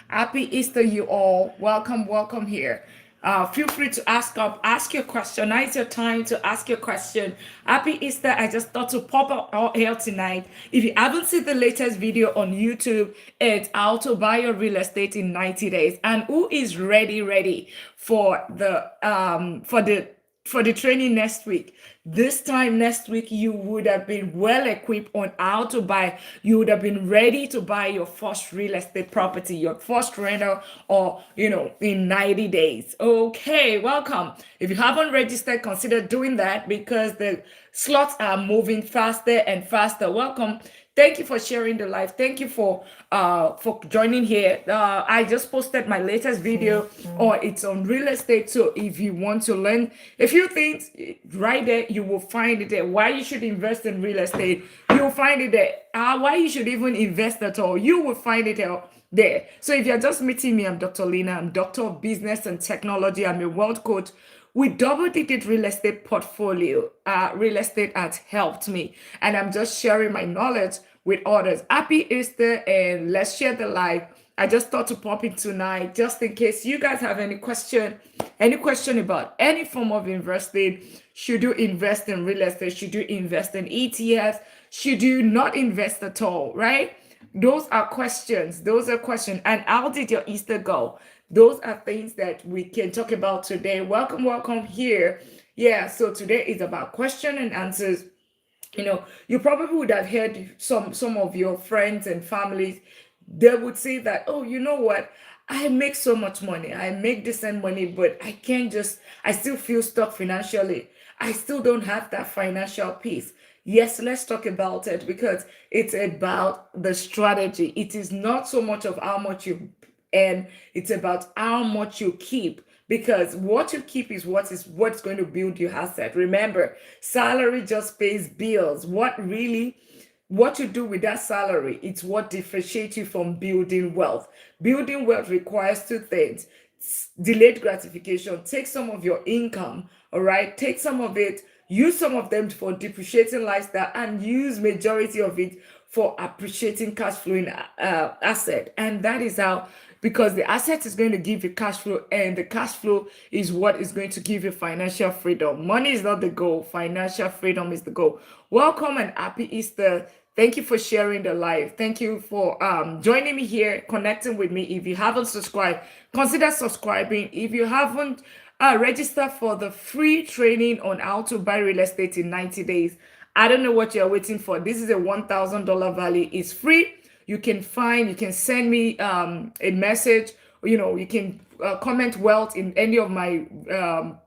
Happy Easter, you all. Welcome, welcome here. Feel free to ask your question. Now is your time to ask your question. Happy Easter. I just thought to pop up out here tonight. If you haven't seen the latest video on YouTube, it's how to buy your real estate in 90 days. And who is ready for the training next week? This time next week, you would have been well equipped on how to buy. You would have been ready to buy your first real estate property, your first rental, or in 90 days. Okay, welcome. If you haven't registered, consider doing that because the slots are moving faster and faster. Welcome. Thank you for sharing the live. Thank you for joining here. I just posted my latest video, or it's on real estate. So if you want to learn a few things, right there, you will find it there. Why you should invest in real estate, you'll find it there. Why you should even invest at all, you will find it there. So if you're just meeting me, I'm Dr. Lina. I'm Doctor of Business and Technology. I'm a world coach with double-digit real estate portfolio. Real estate has helped me, and I'm just sharing my knowledge with others. Happy Easter, and let's share the live. I just thought to pop in tonight, just in case you guys have any question about any form of investing. Should you invest in real estate? Should you invest in ETFs? Should you not invest at all? Right? Those are questions. Those are questions. And how did your Easter go? Those are things that we can talk about today. Welcome, welcome here. Yeah, so today is about question and answers. You probably would have heard some of your friends and families. They would say that, oh, you know what? I make so much money. I make decent money, but I still feel stuck financially. I still don't have that financial peace. Yes, let's talk about it because it's about the strategy. It is not so much of how much you earn, it's about how much you keep, because what you keep is what's going to build your asset. Remember, salary just pays bills. What you do with that salary, it's what differentiates you from building wealth. Building wealth requires two things: delayed gratification. Take some of your income, all right? Take some of it, use some of them for depreciating lifestyle, and use majority of it for appreciating cash flowing asset. And that is how, because the asset is going to give you cash flow, and the cash flow is what is going to give you financial freedom. Money is not the goal, financial freedom is the goal. Welcome and happy Easter. Thank you for sharing the live. Thank you for joining me here, connecting with me. If you haven't subscribed, consider subscribing. If you haven't registered for the free training on how to buy real estate in 90 days, I don't know what you're waiting for. This is a $1,000 value. It's free. You can send me a message. You can comment wealth in any of my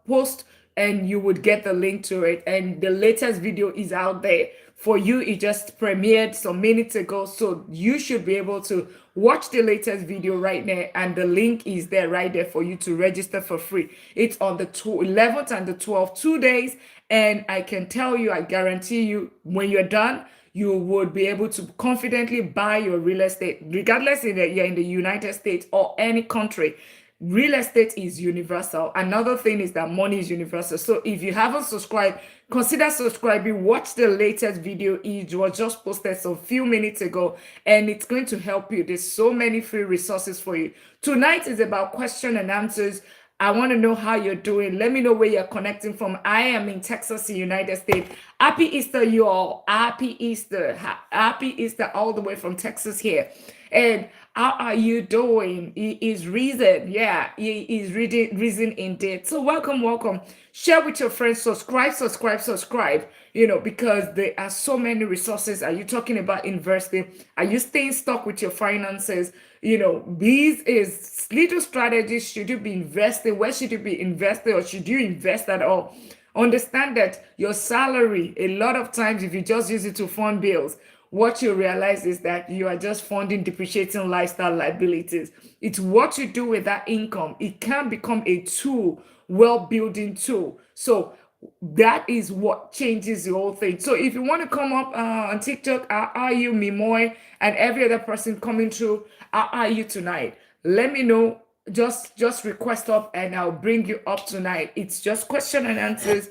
posts, and you would get the link to it. And the latest video is out there for you. It just premiered some minutes ago, so you should be able to watch the latest video right now, and the link is there right there for you to register for free. It's on the 11th and the 12th, 2 days, and I can tell you, I guarantee you, when you're done, you would be able to confidently buy your real estate, regardless if you're in the United States or any country. Real estate is universal. Another thing is that money is universal. So if you haven't subscribed, consider subscribing. Watch the latest video. It was just posted some few minutes ago, and it's going to help you. There's so many free resources for you. Tonight is about question and answers. I want to know how you're doing. Let me know where you're connecting from. I am in Texas, in United States. Happy Easter, you all. Happy Easter. Happy Easter all the way from Texas here. And how are you doing? He is risen. Yeah, he is risen indeed. So welcome, welcome. Share with your friends. Subscribe, subscribe, subscribe. Because there are so many resources. Are you talking about investing? Are you staying stuck with your finances? These is little strategies. Should you be investing? Where should you be investing? Or should you invest at all? Understand that your salary, a lot of times, if you just use it to fund bills, what you realize is that you are just funding depreciating lifestyle liabilities. It's what you do with that income. It can become a tool, well-building tool. So that is what changes the whole thing. So if you want to come up on TikTok, how are you, Mimoy, and every other person coming through, how are you tonight? Let me know. Just request up, and I'll bring you up tonight. It's just question and answers.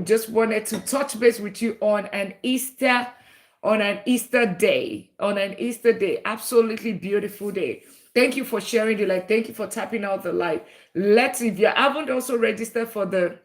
Just wanted to touch base with you on an Easter day, absolutely beautiful day. Thank you for sharing the light. Thank you for tapping out the light. Let's, if you haven't also registered for the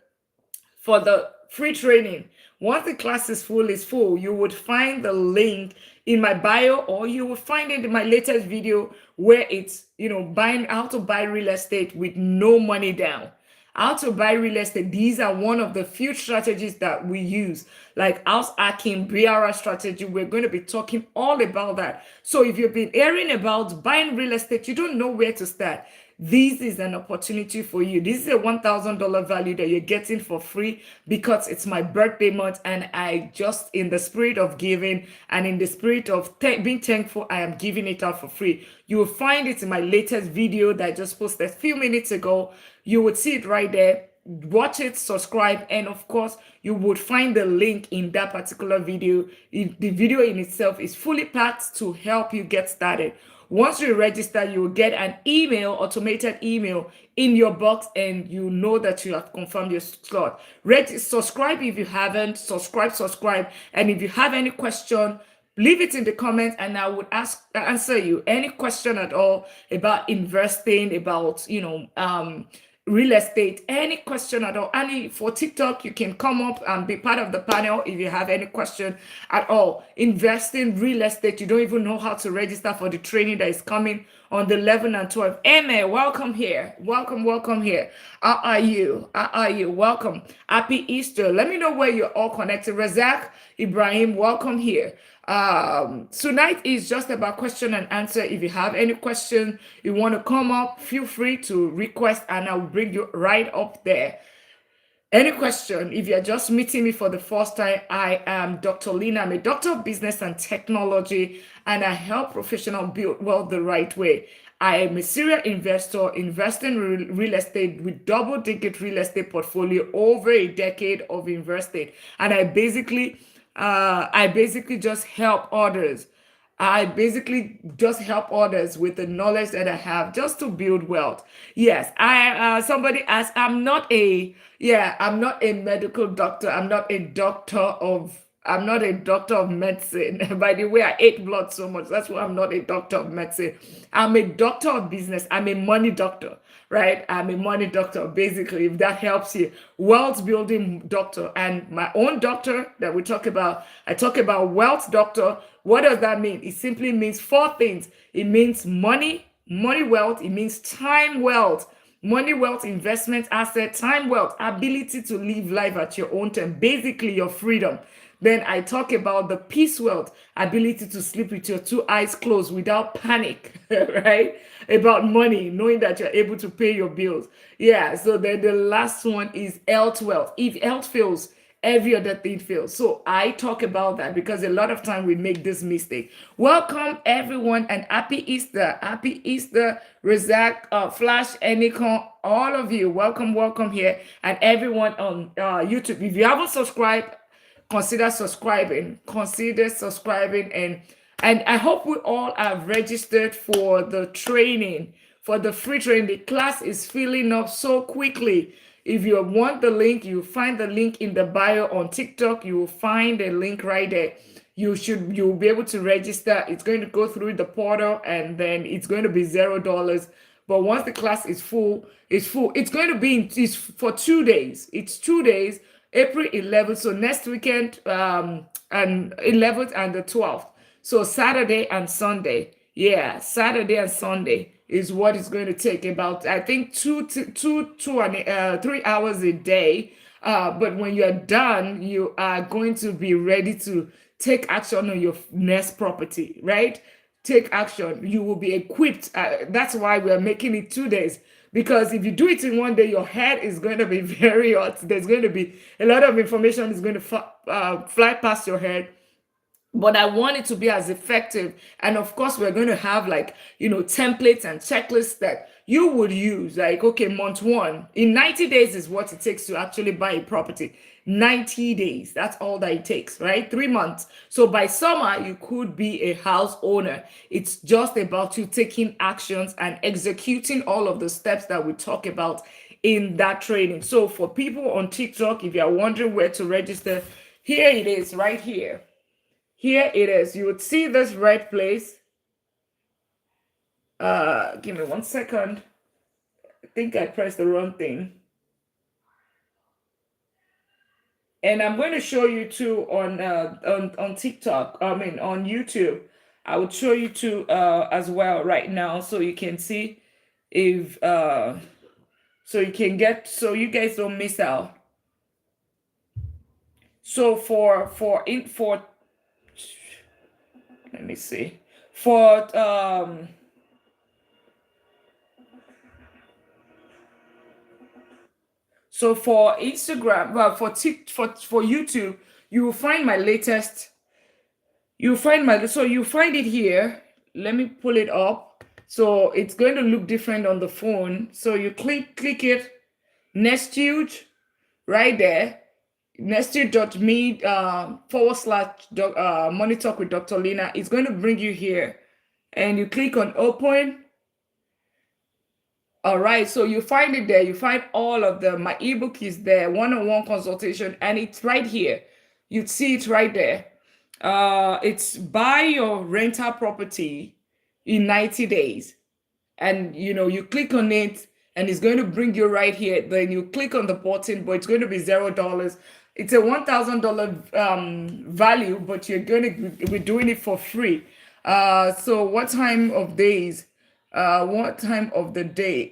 free training, once the class is full, you would find the link in my bio, or you will find it in my latest video where it's, buying how to buy real estate with no money down. How to buy real estate. These are one of the few strategies that we use, like house hacking, BRR strategy. We're going to be talking all about that. So if you've been hearing about buying real estate, you don't know where to start. This is an opportunity for you. This is a $1,000 value that you're getting for free because it's my birthday month, and I just, in the spirit of giving and in the spirit of being thankful, I am giving it out for free. You will find it in my latest video that I just posted a few minutes ago. You would see it right there. Watch it, subscribe, and of course, you would find the link in that particular video. The video in itself is fully packed to help you get started. Once you register, you will get an email, automated email in your box, and you know that you have confirmed your slot. Subscribe if you haven't. Subscribe. And if you have any question, leave it in the comments, and I would answer you any question at all about investing, about real estate, any question at all. And for TikTok, you can come up and be part of the panel if you have any question at all. Investing, real estate, you don't even know how to register for the training that is coming on the 11th and 12th. Emma, welcome here. Welcome here. How are you? Welcome. Happy Easter. Let me know where you're all connected. Razak, Ibrahim, welcome here. Tonight is just about question and answer. If you have any question you want to come up, feel free to request and I'll bring you right up there. Any question, if you're just meeting me for the first time, I am Dr. Lina. I'm a doctor of business and technology, and I help professionals build wealth the right way. I am a serial investor, investing in real estate with double-digit real estate portfolio, over a decade of investing. And I basically just help others. I basically just help others with the knowledge that I have just to build wealth. Yes, somebody asked, I'm not a medical doctor. I'm not a doctor of medicine. By the way, I ate blood so much. That's why I'm not a doctor of medicine. I'm a doctor of business. I'm a money doctor, right? I'm a money doctor, basically, if that helps you. Wealth building doctor. And my own doctor that we talk about, I talk about wealth doctor. What does that mean? It simply means four things. It means money wealth. It means time wealth. Money wealth, investment asset, time wealth, ability to live life at your own time, basically your freedom. Then I talk about the peace wealth, ability to sleep with your two eyes closed without panic, right? About money, knowing that you're able to pay your bills. Yeah, so then the last one is health wealth. If health fails, every other thing fails. So I talk about that because a lot of time we make this mistake. Welcome everyone and happy Easter. Happy Easter, Razak, Flash, Enikon, all of you. Welcome here. And everyone on YouTube. If you haven't subscribed, consider subscribing. And I hope we all have registered for the training, for the free training. The class is filling up so quickly. If you want the link, you find the link in the bio on TikTok. You will find a link right there. You'll be able to register. It's going to go through the portal, and then it's going to be $0. But once the class is full, it's full. It's going to be it's for 2 days. It's 2 days, April 11th. So next weekend, and 11th and the 12th. So Saturday and Sunday. Yeah, Saturday and Sunday is what it's going to take, about, I think, 3 hours a day. But when you're done, you are going to be ready to take action on your next property, right? Take action. You will be equipped. That's why we're making it 2 days. Because if you do it in 1 day, your head is going to be very hot. There's going to be a lot of information is going to fly past your head. But I want it to be as effective. And of course, we're going to have templates and checklists that you would use. Like, okay, month 1, in 90 days is what it takes to actually buy a property. 90 days, that's all that it takes, right? 3 months. So by summer, you could be a house owner. It's just about you taking actions and executing all of the steps that we talk about in that training. So for people on TikTok, if you're wondering where to register, here it is, right here. Here it is. You would see this red place. Give me 1 second. I think I pressed the wrong thing. And I'm going to show you too on TikTok. I mean on YouTube. I would show you too as well right now, so you can see if so you can get, so you guys don't miss out. So for let me see, for so for Instagram, well, for YouTube, you will find my latest. You find my, so you find it here. Let me pull it up. So it's going to look different on the phone. So you click it, Nestude, right there. Nestude.me / Money Talk with Dr. Lina. It's going to bring you here, and you click on open. All right, so you find it there. You find all of them. My ebook is there, one-on-one consultation, and it's right here. You'd see it right there. It's buy your rental property in 90 days. And you click on it, and it's going to bring you right here. Then you click on the button, but it's going to be $0. It's a $1,000 value, but you're going to be doing it for free. So what time of days? What time of the day?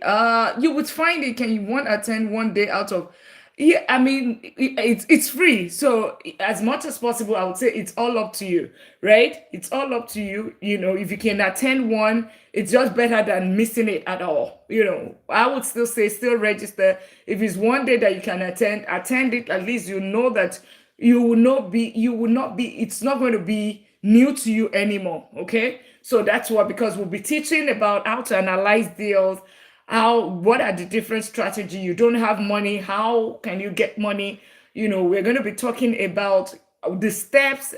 You would find it. Can you want to attend one day out of? Yeah, I mean, it's free. So as much as possible, I would say it's all up to you, right? It's all up to you. If you can attend one, it's just better than missing it at all. I would still say still register. If it's one day that you can attend it. At least you know that you will not be. It's not going to be new to you anymore. Okay. So that's what, because we'll be teaching about how to analyze deals, what are the different strategy. You don't have money, how can you get money? We're going to be talking about the steps,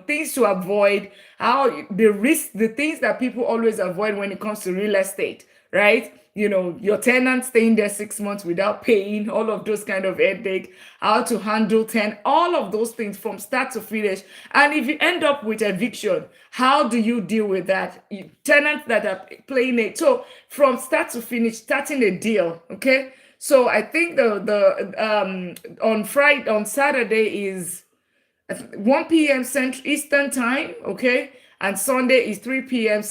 things to avoid, how the risk, the things that people always avoid when it comes to real estate, right? Your tenant staying there 6 months without paying, all of those kind of headache, how to handle all of those things from start to finish. And if you end up with eviction, how do you deal with that? Tenants that are playing it. So from start to finish, starting a deal, okay? So I think on Saturday is 1 p.m. Central Eastern Time, okay? And Sunday is 3 p.m.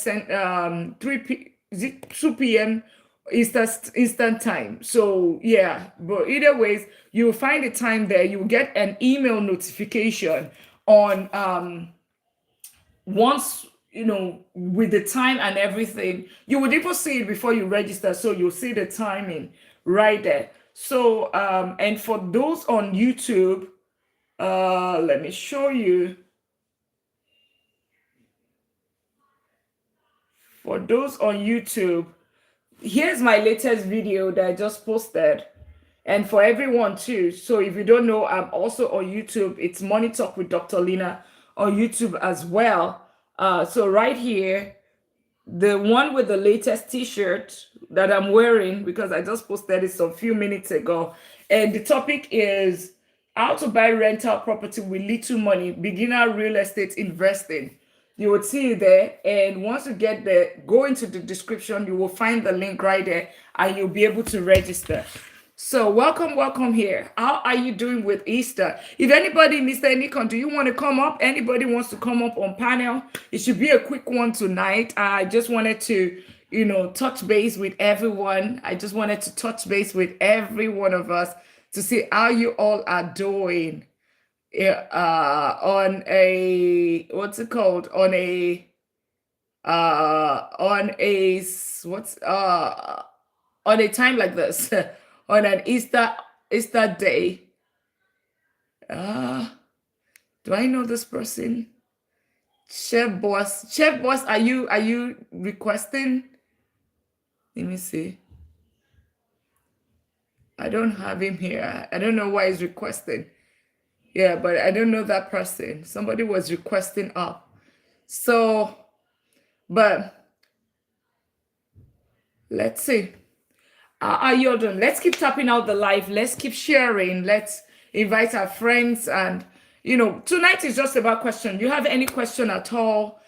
2 p.m. Eastern Time. So yeah, but either ways, you'll find the time there. You'll get an email notification on once with the time and everything. You would even see it before you register, so you'll see the timing right there. So and for those on YouTube, let me show you. For those on YouTube, here's my latest video that I just posted, and for everyone too. So if you don't know, I'm also on YouTube. It's Money Talk with Dr. Lina on YouTube as well. So right here, the one with the latest t-shirt that I'm wearing, because I just posted it some few minutes ago, and the topic is how to buy rental property with little money, beginner real estate investing. You would see it there, and once you get there, go into the description. You will find the link right there, and you'll be able to register. So welcome here. How are you doing with Easter? If anybody, Mr. Nikon, do you want to come up? Anybody wants to come up on panel? It should be a quick one tonight. I just wanted to, touch base with everyone. I just wanted to touch base with every one of us to see how you all are doing. Yeah, on a, what's it called? On a time like this, on an Easter day. Do I know this person? Chef Boss, are you requesting? Let me see. I don't have him here. I don't know why he's requesting. Yeah, but I don't know that person. Somebody was requesting up. So, but let's see. Jordan, let's keep tapping out the live. Let's keep sharing. Let's invite our friends. And, tonight is just about question. You have any question at all?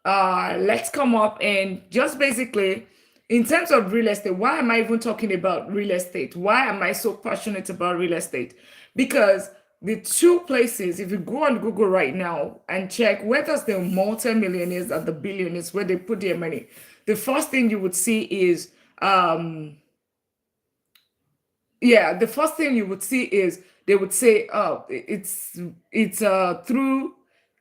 let's come up and just basically, in terms of real estate, why am I even talking about real estate? Why am I so passionate about real estate? Because the two places, if you go on Google right now and check where does the multimillionaires and the billionaires where they put their money, the first thing you would see is yeah, the first thing you would see is they would say, oh, it's through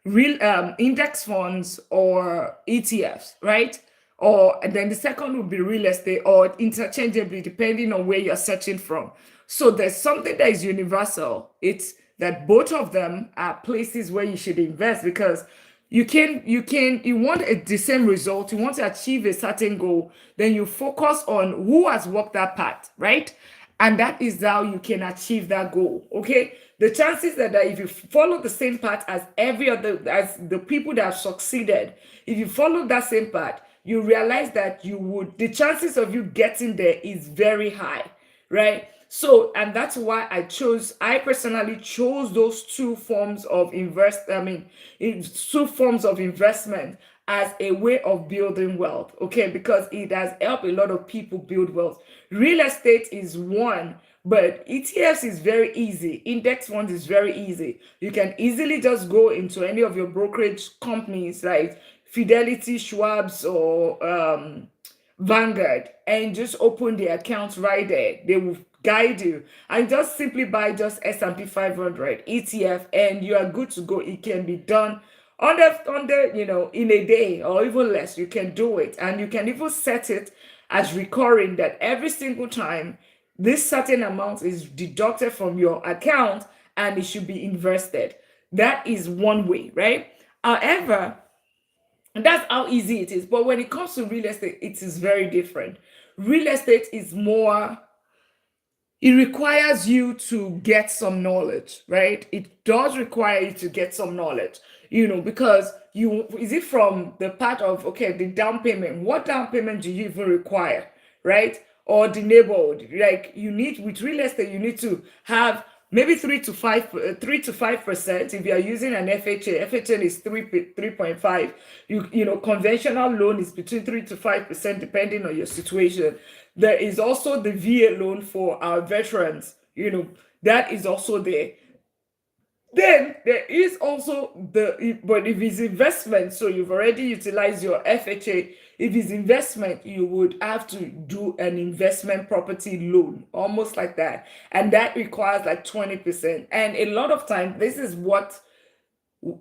real index funds or ETFs, right? Or and then the second would be real estate or interchangeably depending on where you're searching from. So there's something that is universal. It's that both of them are places where you should invest because you want the same result, you want to achieve a certain goal, then you focus on who has walked that path, right? And that is how you can achieve that goal. Okay, the chances that if you follow the same path as every other as the people that have succeeded, if you follow that same path, you realize that you would the chances of you getting there is very high, right? So, and that's why I personally chose those two forms of two forms of investment as a way of building wealth, okay? Because it has helped a lot of people build wealth. Real estate is one, but ETFs is very easy. Index funds is very easy. You can easily just go into any of your brokerage companies like Fidelity, Schwab's, or Vanguard and just open the account right there. They will guide you and just simply buy just S&P 500 ETF and you are good to go. It can be done under in a day or even less. You can do it and you can even set it as recurring that every single time this certain amount is deducted from your account and it should be invested. That is one way, right? However, and that's how easy it is. But when it comes to real estate, it is very different. Real estate is more, it requires you to get some knowledge, right? It does require you to get some knowledge, because is it from the part of, okay, the down payment? What down payment do you even require, right? Or the neighborhood, like you need with real estate, you need to have maybe 3 to 5%. If you are using an FHA is 3.5. Conventional loan is between 3 to 5% depending on your situation. There is also the VA loan for our veterans. That is also there. Then there is also but if it's investment, so you've already utilized your FHA. If it's investment, you would have to do an investment property loan, almost like that. And that requires like 20%. And a lot of times, this is what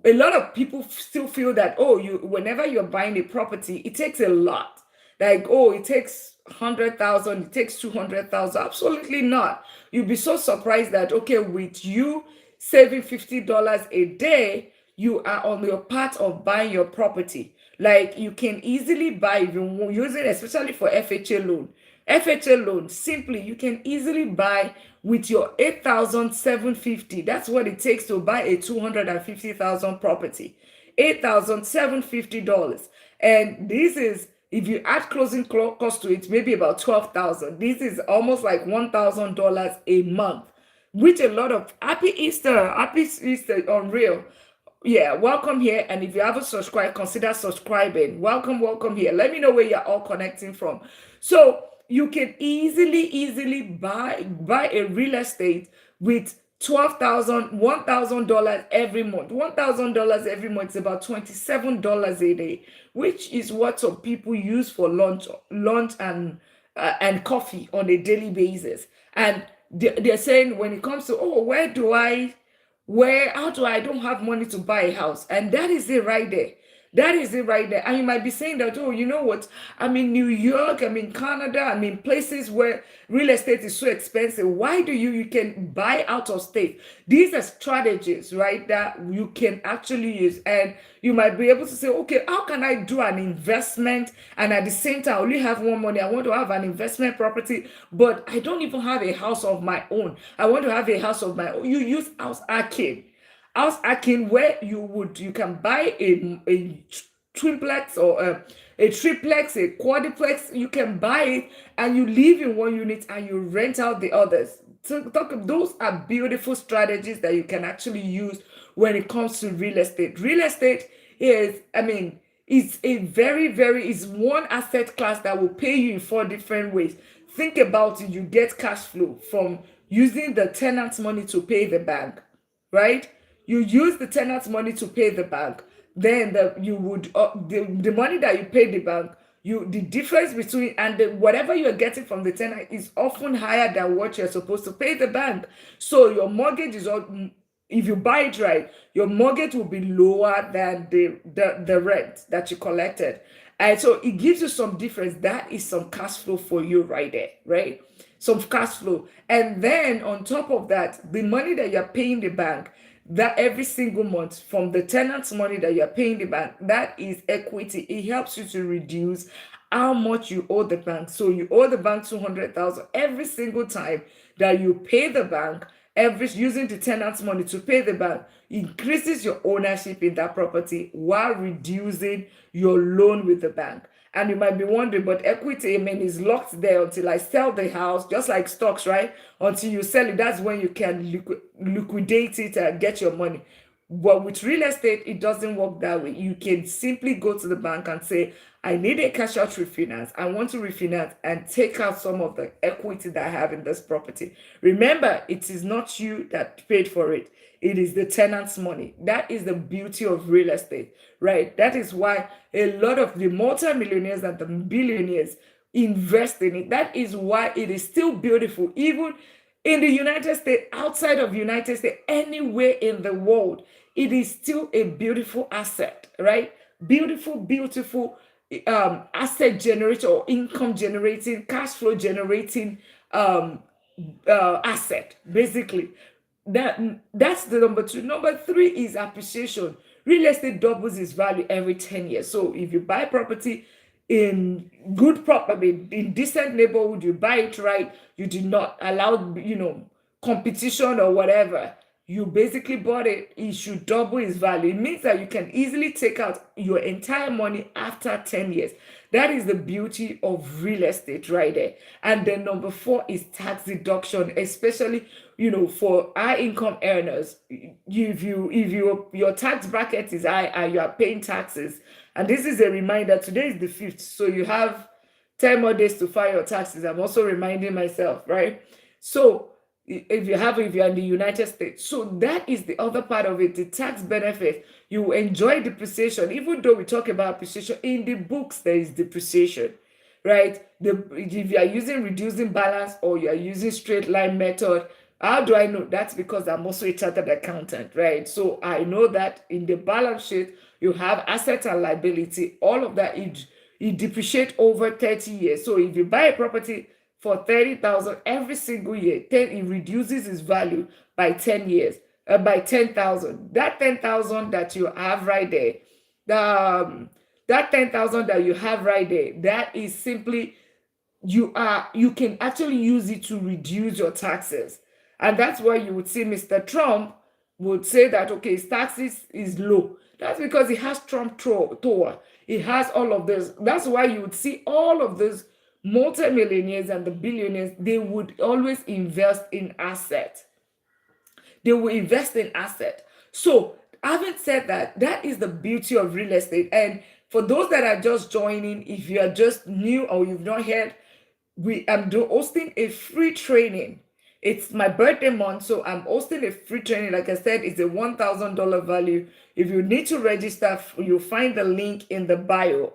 a lot of people still feel that, oh, whenever you're buying a property, it takes a lot. Like, oh, it takes 100,000, it takes 200,000. Absolutely not. You'll be so surprised that, okay, with you saving $50 a day, you are on your path of buying your property. Like you can easily buy, if you're using, especially for FHA loan. FHA loan, simply you can easily buy with your 8,750. That's what it takes to buy a 250,000 property. $8,750. And this is, if you add closing cost to it, maybe about 12,000. This is almost like $1,000 a month, which a lot of happy Easter, unreal. Yeah, welcome here. And if you haven't subscribed, consider subscribing. Welcome here. Let me know where you're all connecting from. So you can easily buy a real estate with $1,000 every month. $1,000 every month is about $27 a day, which is what some people use for lunch and coffee on a daily basis. And they're saying when it comes to, oh, how do I don't have money to buy a house? And that is it right there. That is it right there. And you might be saying that, oh, you know what? I'm in New York, I'm in Canada, I'm in places where real estate is so expensive. Why do you can buy out of state? These are strategies, right, that you can actually use. And you might be able to say, okay, how can I do an investment? And at the same time, I only have one money. I want to have an investment property, but I don't even have a house of my own. I want to have a house of my own. You use house hacking. House hacking, where you can buy a triplex or a triplex, a quadruplex. You can buy it and you live in one unit and you rent out the others. So those are beautiful strategies that you can actually use when it comes to real estate. Real estate is, It's a it's one asset class that will pay you in four different ways. Think about it. You get cash flow from using the tenant's money to pay the bank, right? You use the tenant's money to pay the bank. Then the money that you pay the bank, the difference between whatever you're getting from the tenant is often higher than what you're supposed to pay the bank. So your mortgage is all, if you buy it right, your mortgage will be lower than the rent that you collected. And so it gives you some difference. That is some cash flow for you right there, right? Some cash flow. And then on top of that, the money that you're paying the bank, that every single month from the tenant's money that you're paying the bank, that is equity. It helps you to reduce how much you owe the bank. So you owe the bank 200,000 every single time that you pay the bank, every using the tenant's money to pay the bank increases your ownership in that property while reducing your loan with the bank. And you might be wondering, but equity, I mean, is locked there until I sell the house, just like stocks, right? Until you sell it, that's when you can liquidate it and get your money. But with real estate, it doesn't work that way. You can simply go to the bank and say, I need a cash out refinance. I want to refinance and take out some of the equity that I have in this property. Remember, it is not you that paid for it. It is the tenant's money. That is the beauty of real estate, right? That is why a lot of the multimillionaires and the billionaires invest in it. That is why it is still beautiful, even in the United States, outside of United States, anywhere in the world. It is still a beautiful asset, right? Beautiful asset generator or income generating, cash flow generating asset, basically. That's the number two. Number three is appreciation. Real estate doubles its value every 10 years. So if you buy property in good property, in decent neighborhood, you buy it right, you did not allow, competition or whatever. You basically bought it, it should double its value. It means that you can easily take out your entire money after 10 years. That is the beauty of real estate right there. And then number four is tax deduction, especially for high income earners. If your tax bracket is high and you are paying taxes, and this is a reminder, today is the 5th, so you have 10 more days to file your taxes. I'm also reminding myself, right? So if you're in the United States. So that is the other part of it, the tax benefit. You enjoy depreciation, even though we talk about appreciation. In the books, there is depreciation, right? If you are using reducing balance or you are using straight line method, how do I know? That's because I'm also a chartered accountant, right? So I know that in the balance sheet, you have asset and liability, all of that, it depreciates over 30 years. So if you buy a property for 30,000 every single year, then it reduces its value by 10 years, by 10,000. That 10,000 that you have right there, that 10,000 that you have right there, that is simply, you can actually use it to reduce your taxes. And that's why you would see Mr. Trump would say that, okay, his taxes is low. That's because he has Trump Tower. He has all of this. That's why you would see all of this multimillionaires and the billionaires, they would always invest in asset. They will invest in asset. So having said that, that is the beauty of real estate. And for those that are just joining, if you are just new or you've not heard, I'm hosting a free training. It's my birthday month, so I'm hosting a free training. Like I said, it's a $1,000 value. If you need to register, you'll find the link in the bio.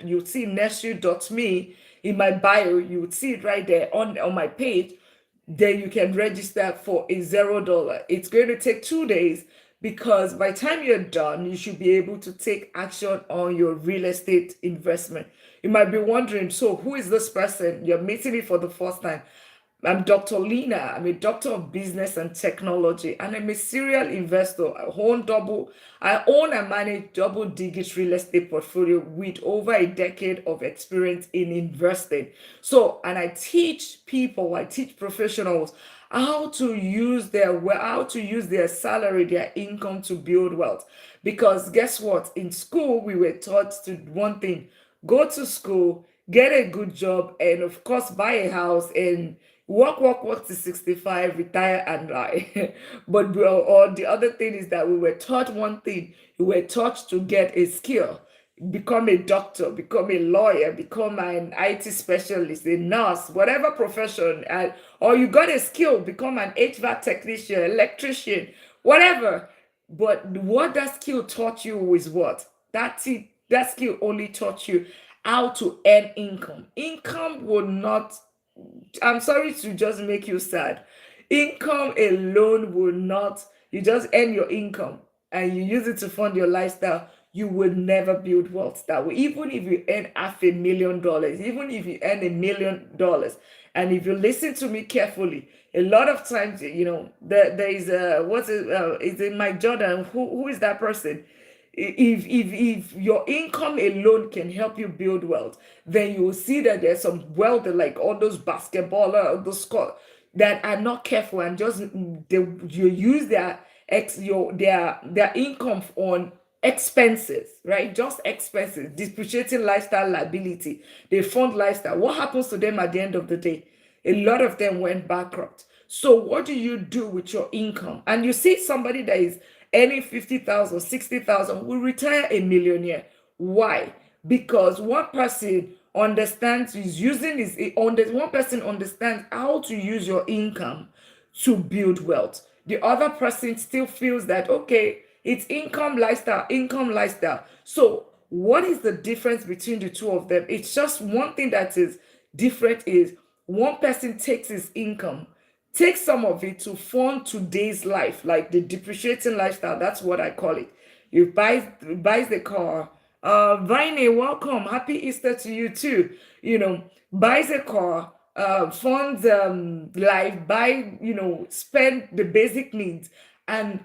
You'll see nestry.me in my bio. You would see it right there on my page. Then you can register for a $0. It's going to take 2 days, because by the time you're done, you should be able to take action on your real estate investment. You might be wondering, so who is this person? You're meeting me for the first time. I'm Dr. Lina. I'm a doctor of business and technology, and I'm a serial investor. I own and manage double-digit real estate portfolio with over a decade of experience in investing. So, and I teach professionals how to use their salary, their income to build wealth. Because guess what? In school, we were taught to one thing: go to school, get a good job, and of course, buy a house and work to 65, retire and die. But or the other thing is that we were taught one thing: we were taught to get a skill. become a doctor, become a lawyer, become an IT specialist, a nurse, whatever profession, or you got a skill, become an HVAC technician, electrician, whatever. But what that skill taught you is what? That skill only taught you how to earn income. Income will not, I'm sorry to just make you sad. Income alone will not, you just earn your income and you use it to fund your lifestyle. You will never build wealth that way. Even if you earn $500,000, even if you earn $1 million. And if you listen to me carefully, a lot of times, there is is it Mike Jordan? Who is that person? If your income alone can help you build wealth, then you will see that there's some wealth like all those basketballers, those scores that are not careful and just you use their income on expenses, right? Just expenses, depreciating lifestyle liability. They fund lifestyle. What happens to them at the end of the day? A lot of them went bankrupt. So what do you do with your income? And you see somebody that is earning 50,000, 60,000 will retire a millionaire. Why? Because one person understands is using his one person understands how to use your income to build wealth. The other person still feels that okay, it's income lifestyle. So what is the difference between the two of them? It's just one thing that is different is one person takes his income, takes some of it to fund today's life, like the depreciating lifestyle. That's what I call it. You buys the car. Vine, welcome. Happy Easter to you too. Buys a car, funds life, spend the basic needs, and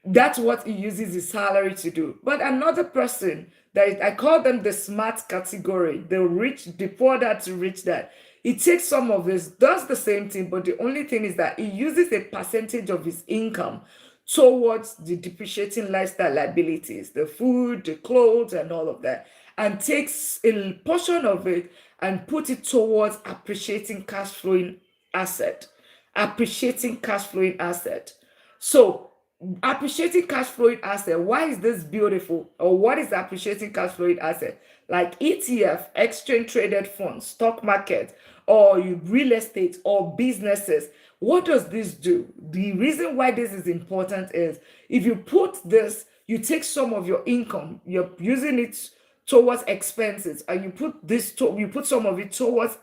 that's what he uses his salary to do. But another person I call them the smart category, the rich, the poor dad to rich dad. He takes some of this, does the same thing, but the only thing is that he uses a percentage of his income towards the depreciating lifestyle liabilities, the food, the clothes, and all of that, and takes a portion of it and put it towards appreciating cash flowing asset. Appreciating cash flowing asset. So appreciating cash flowing asset, why is this beautiful? Or what is appreciating cash flowing asset? Like ETF, exchange traded funds, stock market, or real estate or businesses. What does this do? The reason why this is important is if you put this, you take some of your income, you're using it towards expenses, and you put some of it towards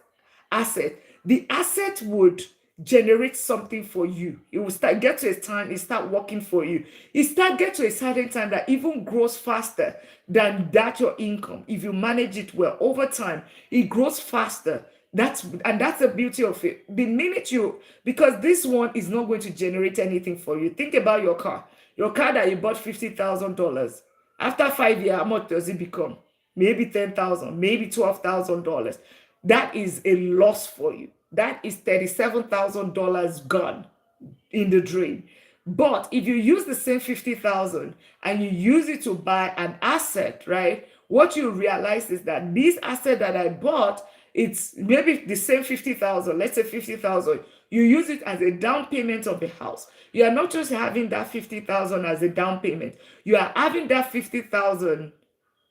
asset. The asset would generate something for you. It will get to a time, it start working for you. Get to a certain time that even grows faster than that your income. If you manage it well over time, it grows faster. That's the beauty of it. The minute because this one is not going to generate anything for you. Think about your car. Your car that you bought $50,000. After 5 years, how much does it become? Maybe 10,000, maybe $12,000. That is a loss for you. That is $37,000 gone in the drain. But if you use the same 50,000 and you use it to buy an asset, right? What you realize is that this asset that I bought, it's maybe the same 50,000, let's say 50,000. You use it as a down payment of the house. You are not just having that 50,000 as a down payment. You are having that 50,000.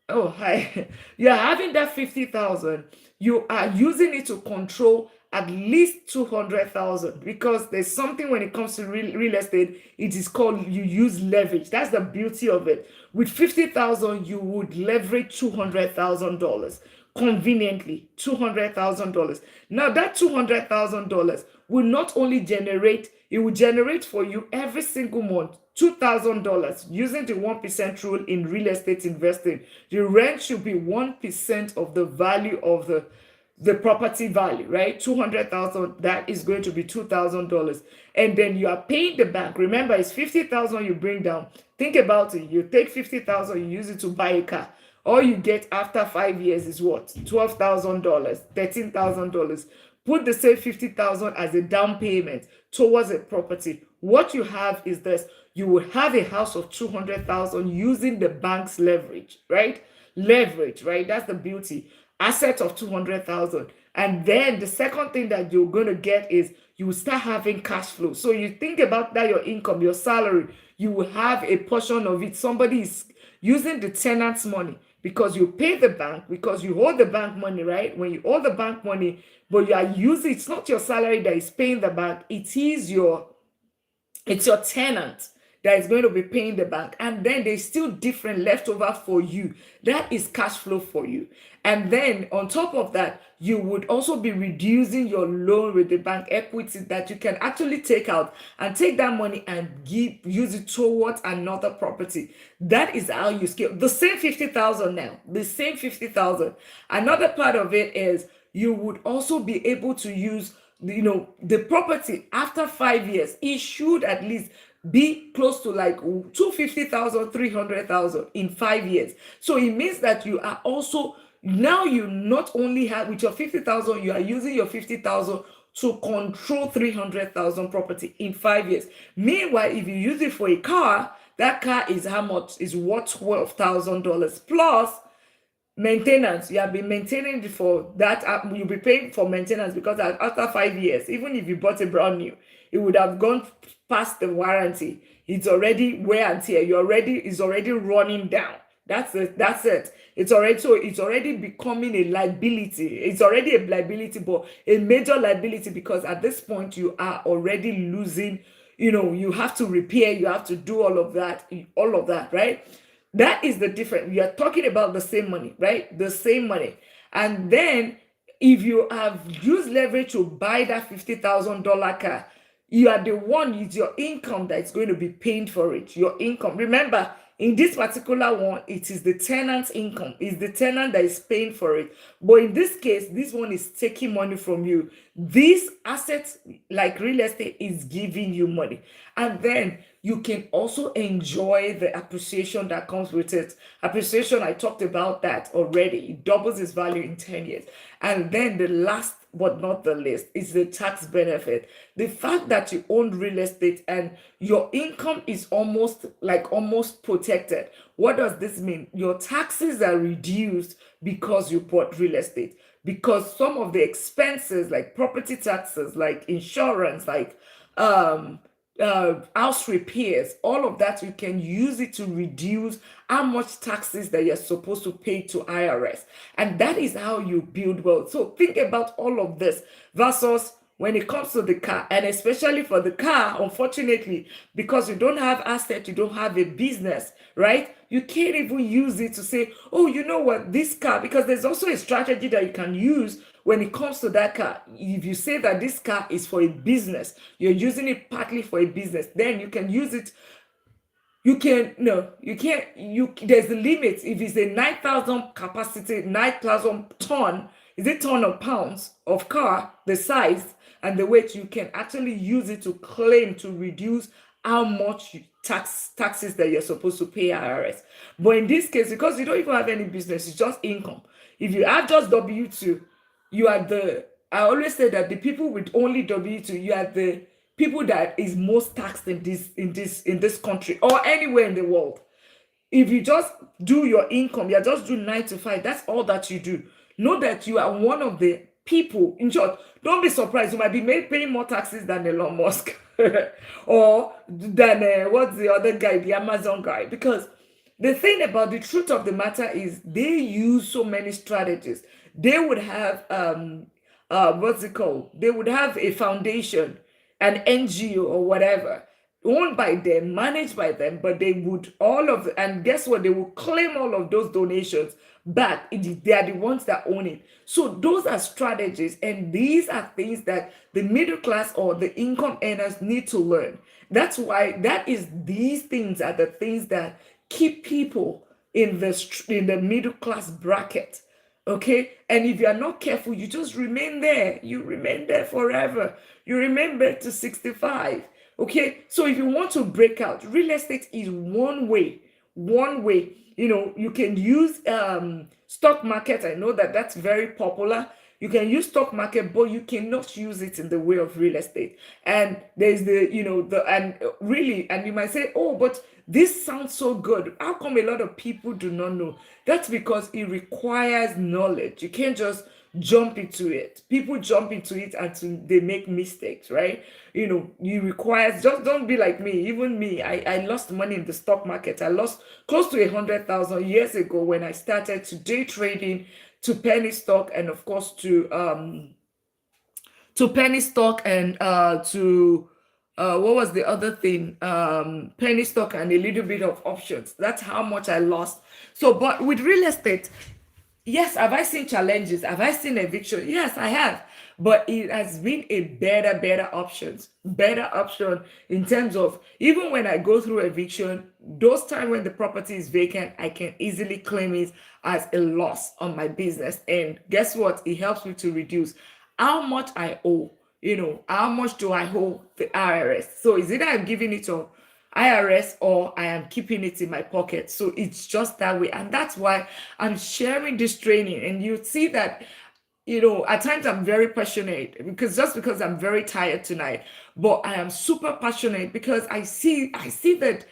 Oh, hi. You are having that 50,000. You are using it to control at least 200,000 because there's something when it comes to real estate, it is called you use leverage. That's the beauty of it. With 50,000, you would leverage $200,000 conveniently. $200,000. Now that $200,000 will not only generate, it will generate for you every single month $2,000 using the 1% rule in real estate investing. The rent should be 1% of the value of the property value, right? 200,000, that is going to be $2,000. And then you are paying the bank. Remember, it's 50,000 you bring down. Think about it. You take 50,000, you use it to buy a car. All you get after 5 years is what? $12,000, $13,000. Put the same 50,000 as a down payment towards a property. What you have is this. You will have a house of 200,000 using the bank's leverage, right? Leverage, right? That's the beauty. Asset of 200,000. And then the second thing that you're going to get is you will start having cash flow. So you think about that, your income, your salary, you will have a portion of it. Somebody is using the tenant's money. because you pay the bank, because you hold the bank money, right? When you hold the bank money, but you are using, it's not your salary that is paying the bank, it's your tenant that is going to be paying the bank. And then there's still different leftover for you. That is cash flow for you. And then on top of that, you would also be reducing your loan with the bank equity that you can actually take out and take that money and use it towards another property. That is how you scale. The same 50,000 now, the same 50,000. Another part of it is you would also be able to use the property after 5 years. It should at least be close to like 250,000, 300,000 in 5 years. So it means that you are also now, you not only have with your 50,000, you are using your 50,000 to control 300,000 property in 5 years. Meanwhile, if you use it for a car, that car is how much is worth $12,000 plus maintenance. You have been maintaining it for that. You'll be paying for maintenance because after 5 years, even if you bought a brand new, it would have gone past the warranty. It's already wear and tear. It's already running down. That's it. It's already becoming a liability. It's already a liability, but a major liability, because at this point you are already losing. You have to repair. You have to do all of that, right? That is the difference. We are talking about the same money, right? The same money. And then if you have used leverage to buy that $50,000 car, you are the one, it's your income that's going to be paying for it. Your income. Remember, in this particular one, it is the tenant's income. It's the tenant that is paying for it. But in this case, this one is taking money from you. This asset, like real estate, is giving you money. And then you can also enjoy the appreciation that comes with it. Appreciation, I talked about that already. It doubles its value in 10 years. And then the last but not the least is the tax benefit. The fact that you own real estate and your income is almost protected. What does this mean? Your taxes are reduced because you bought real estate. Because some of the expenses, like property taxes, like insurance, like house repairs, all of that, you can use it to reduce how much taxes that you're supposed to pay to IRS. And that is how you build wealth. So think about all of this versus when it comes to the car, and especially for the car, unfortunately, because you don't have assets, you don't have a business, right? You can't even use it to say, oh, you know what, this car, because there's also a strategy that you can use when it comes to that car. If you say that this car is for a business, you're using it partly for a business, then you can use it. You can, no, you can't, there's a limit. If it's a 9,000 capacity, 9,000 ton, is it ton or pounds of car, the size and the weight, you can actually use it to claim to reduce how much taxes that you're supposed to pay IRS. But in this case, because you don't even have any business, it's just income. If you have just W2, I always say that the people with only W2, you are the people that is most taxed in this country or anywhere in the world. If you just do your income, you just do 9 to 5, that's all that you do. Know that you are one of the people. In short, don't be surprised. You might be paying more taxes than Elon Musk or than what's the other guy, the Amazon guy. Because the thing about the truth of the matter is they use so many strategies. They would have what's it called? They would have a foundation, an NGO or whatever, owned by them, managed by them, but they would and guess what? They will claim all of those donations back. They are the ones that own it. So those are strategies, and these are things that the middle class or the income earners need to learn. That's why these things are the things that keep people in the middle class bracket. Okay, and if you are not careful, you just remain there. You remain there forever. You remain there to 65. Okay, so if you want to break out, real estate is one way. You can use stock market. I know that that's very popular. You can use stock market, but you cannot use it in the way of real estate. And there's and you might say, oh, but this sounds so good. How come a lot of people do not know? That's because it requires knowledge. You can't just jump into it. People jump into it and they make mistakes, right? You require, just don't be like me. Even me, I lost money in the stock market. I lost close to 100,000 years ago when I started to day trading, to penny stock, and of course to penny stock and to what was the other thing? Penny stock and a little bit of options. That's how much I lost. So, but with real estate, yes, have I seen challenges? Have I seen eviction? Yes, I have. But it has been a better option in terms of, even when I go through eviction, those times when the property is vacant, I can easily claim it as a loss on my business. And guess what? It helps me to reduce how much I owe. How much do I owe the IRS? So is either I'm giving it to IRS or I am keeping it in my pocket. So it's just that way. And that's why I'm sharing this training. And you see that, at times I'm very passionate because I'm very tired tonight. But I am super passionate because I see that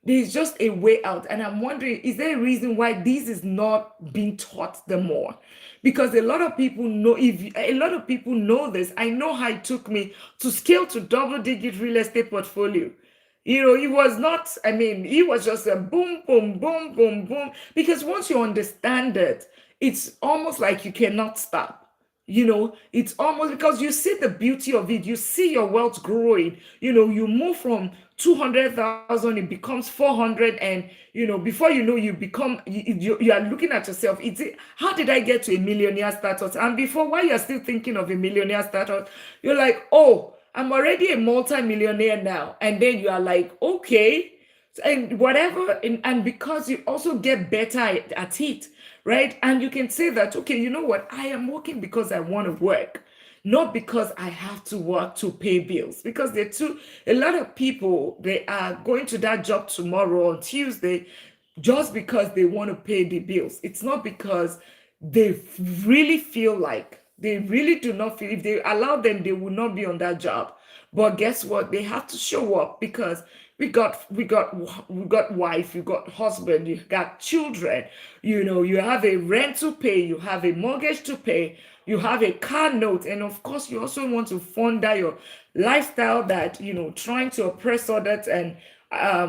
there's just a way out. And I'm wondering, is there a reason why this is not being taught the more? Because a lot of people know, if a lot of people know this, I know how it took me to scale to double digit real estate portfolio. It was not, I mean, it was just a boom, boom, boom, boom, boom. Because once you understand it, it's almost like you cannot stop. It's almost because you see the beauty of it. You see your wealth growing. You move from 200,000, it becomes 400. And, before you know, you are looking at yourself. How did I get to a millionaire status? And before, while you're still thinking of a millionaire status, you're like, oh, I'm already a multi-millionaire now. And then you are like, okay, and whatever. And because you also get better at it, right? And you can say that, okay, you know what? I am working because I want to work, not because I have to work to pay bills. Because a lot of people, they are going to that job tomorrow on Tuesday just because they want to pay the bills. It's not because they really feel like, they really do not feel, if they allow them, they will not be on that job. But guess what? They have to show up because we got wife, you got husband, you got children, you have a rent to pay, you have a mortgage to pay, you have a car note, and of course you also want to fund that your lifestyle, that trying to oppress others and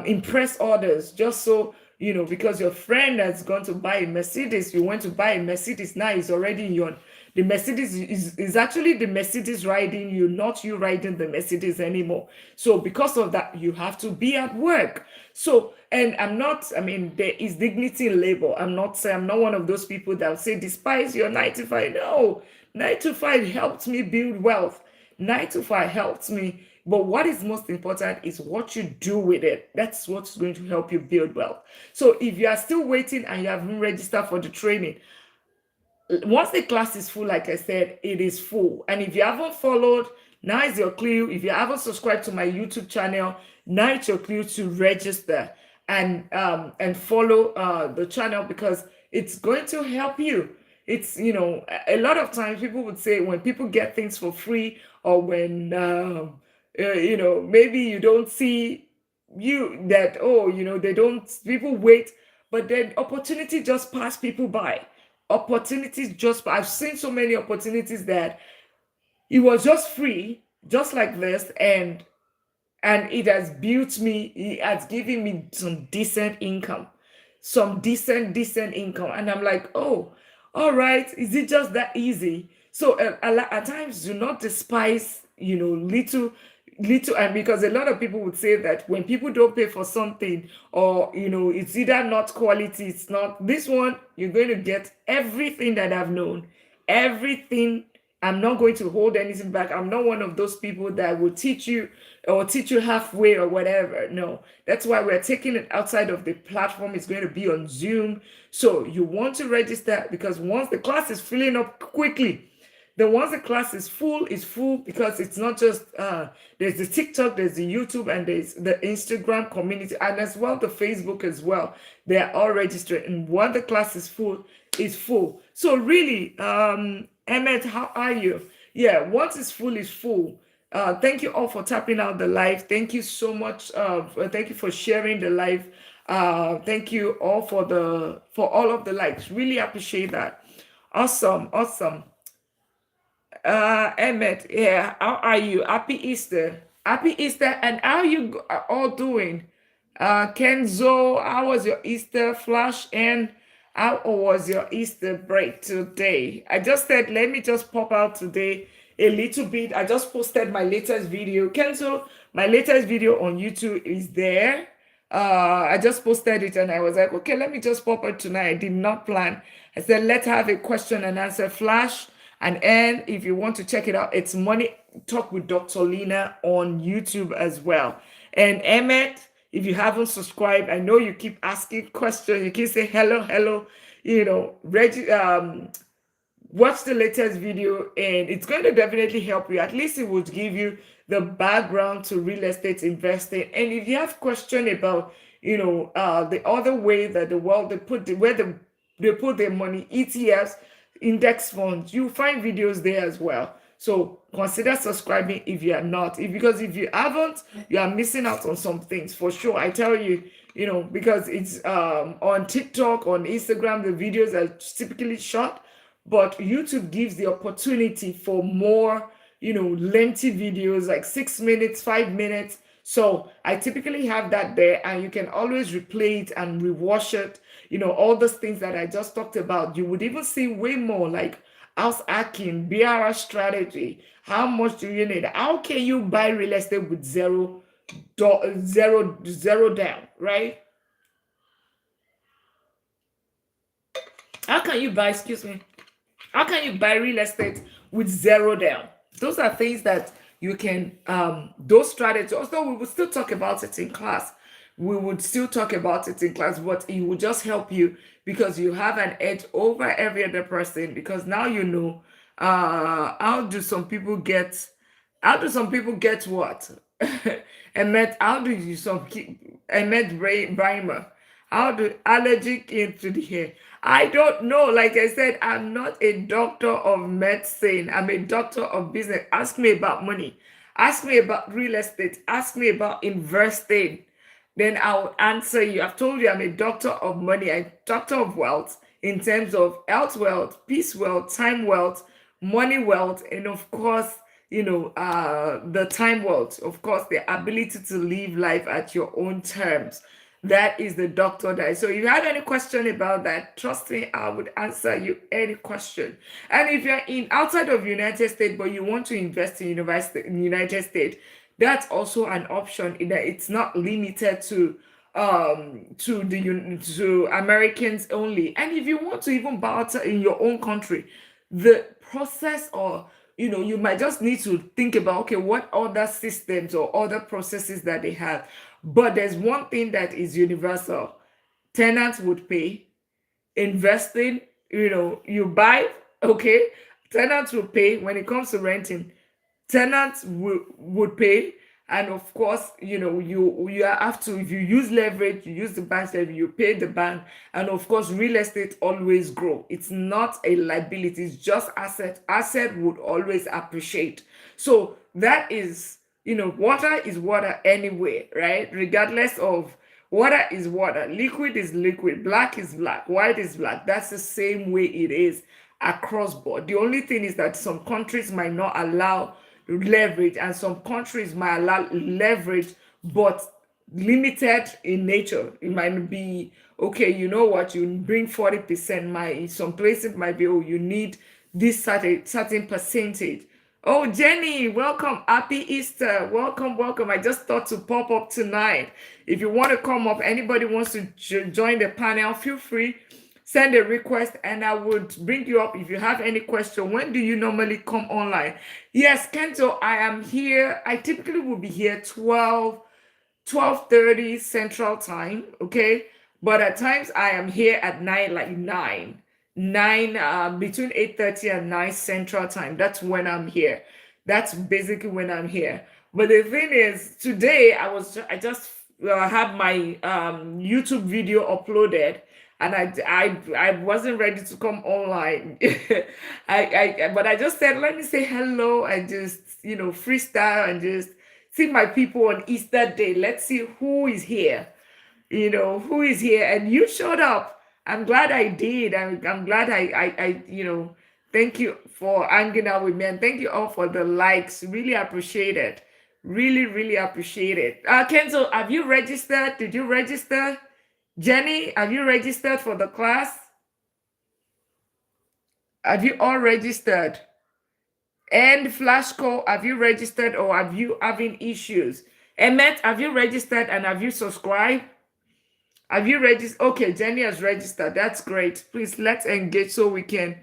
impress others, just so because your friend has gone to buy a Mercedes, you went to buy a Mercedes, now it's already in your, the Mercedes is actually the Mercedes riding you, not you riding the Mercedes anymore. So because of that, you have to be at work. So, and I mean, there is dignity in labor. I'm not one of those people that will say, despise your 9 to 5. No, 9 to 5 helped me build wealth. 9 to 5 helps me. But what is most important is what you do with it. That's what's going to help you build wealth. So if you are still waiting and you haven't registered for the training, once the class is full, like I said, it is full. And if you haven't followed, now is your clue. If you haven't subscribed to my YouTube channel, now it's your clue to register and follow the channel, because it's going to help you. It's, a lot of times people would say when people get things for free, or when maybe you don't see you that, oh, they don't, people wait, but then opportunity just pass people by. Opportunities just, I've seen so many opportunities that it was just free, just like this, and it has built me, it has given me some decent income, some decent income. And I'm like, oh, all right, is it just that easy? So at times, do not despise, little. And because a lot of people would say that when people don't pay for something, or it's either not quality, it's not this one, you're going to get everything that I've known, everything. I'm not going to hold anything back. I'm not one of those people that will teach you or teach you halfway or whatever. No, that's why we're taking it outside of the platform. It's going to be on Zoom. So you want to register, because once the class is filling up quickly, then once the class is full, because it's not just there's the TikTok, there's the YouTube, and there's the Instagram community, and as well the Facebook as well. They are all registered, and once the class is full, it's full. So really, Emmett, how are you? Yeah, once it's full, it's full. Thank you all for tapping out the live. Thank you so much. Thank you for sharing the live. Thank you all for all of the likes. Really appreciate that. Awesome. Emmett, yeah, how are you? Happy Easter. Happy Easter. And how you all doing? Kenzo, how was your Easter flash? And how was your Easter break today? I just said, let me just pop out today a little bit. I just posted my latest video. Kenzo, my latest video on YouTube is there. I just posted it and I was like, okay, let me just pop it tonight. I did not plan. I said, let's have a question and answer flash. And if you want to check it out, it's Money Talk with Dr. Lina on YouTube as well. And Emmett, if you haven't subscribed, I know you keep asking questions. You keep saying hello, hello. Watch the latest video and it's going to definitely help you. At least it would give you the background to real estate investing. And if you have question about the other way that the world they put their money, ETFs, index funds, you find videos there as well. So consider subscribing if you are not. Because if you haven't, you are missing out on some things for sure. I tell you, because it's on TikTok, on Instagram, the videos are typically short, but YouTube gives the opportunity for more, lengthy videos like 6 minutes, 5 minutes. So I typically have that there, and you can always replay it and rewatch it. All those things that I just talked about. You would even see way more like house hacking, BRR strategy. How much do you need? How can you buy real estate with zero down, right? How can you buy, excuse me, how can you buy real estate with zero down? Those are things that you can, those strategies, although we will still talk about it in class. We would still talk about it in class, but it will just help you because you have an edge over every other person because now you know how do some people get what? And met how do you some I met Brimer. How do allergic into the hair? I don't know. Like I said, I'm not a doctor of medicine. I'm a doctor of business. Ask me about money. Ask me about real estate. Ask me about investing. Then I'll answer you. I've told you I'm a doctor of money, a doctor of wealth in terms of health wealth, peace wealth, time wealth, money wealth, and of course, the time wealth. Of course, the ability to live life at your own terms. That is the doctor that. So if you had any question about that, trust me, I would answer you any question. And if you're in outside of United States, but you want to invest in United States, that's also an option in that it's not limited to Americans only. And if you want to even barter in your own country, the process or you might just need to think about, okay, what other systems or other processes that they have. But there's one thing that is universal. Tenants would pay. Investing, you buy, okay, tenants will pay. When it comes to renting, tenants would pay. And of course, you have to, if you use leverage, you use the bank's leverage, you pay the bank. And of course, real estate always grow. It's not a liability, it's just asset would always appreciate. So that is, water is water anyway, right? Regardless of, water is water, liquid is liquid, black is black, white is black. That's the same way it is across board. The only thing is that some countries might not allow leverage and some countries might allow leverage, but limited in nature. It might be, okay, you know what, you bring 40%, some places might be, oh, you need this certain percentage. Oh, Jenny, welcome. Happy Easter. Welcome, welcome. I just thought to pop up tonight. If you want to come up, anybody wants to join the panel, feel free. Send a request and I would bring you up if you have any question. When do you normally come online? Yes, Kento, I am here. I typically will be here 12:30 Central Time, okay? But at times I am here at 9, like 9 between 8:30 and 9 Central Time. That's when I'm here. That's basically when I'm here. But the thing is, today I just have my YouTube video uploaded, and I wasn't ready to come online. But I just said, let me say hello and just freestyle and just see my people on Easter Day. Let's see who is here. Who is here, and you showed up. I'm glad I did. I'm glad I Thank you for hanging out with me, and thank you all for the likes. Really appreciate it. Really, really appreciate it. Kenzo, have you registered? Did you register? Jenny, have you registered for the class? Have you all registered? And Flashco, have you registered or have you having issues? Emmet, have you registered and have you subscribed? Have you registered? Okay, Jenny has registered. That's great. Please let's engage so we can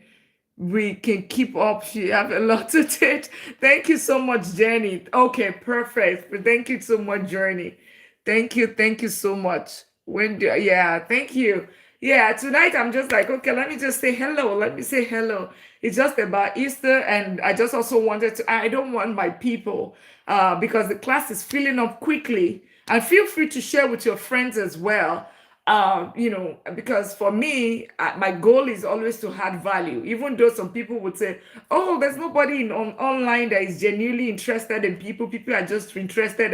keep up. She have a lot to teach. Thank you so much, Jenny. Okay, perfect. Thank you so much, Journey. Thank you so much. Yeah, thank you. Yeah, tonight I'm just like, okay, let me just say hello. Let me say hello. It's just about Easter, and I just also wanted to, I don't want my people, because the class is filling up quickly. And feel free to share with your friends as well. Because for me, my goal is always to add value, even though some people would say, oh, there's nobody online that is genuinely interested in people are just interested,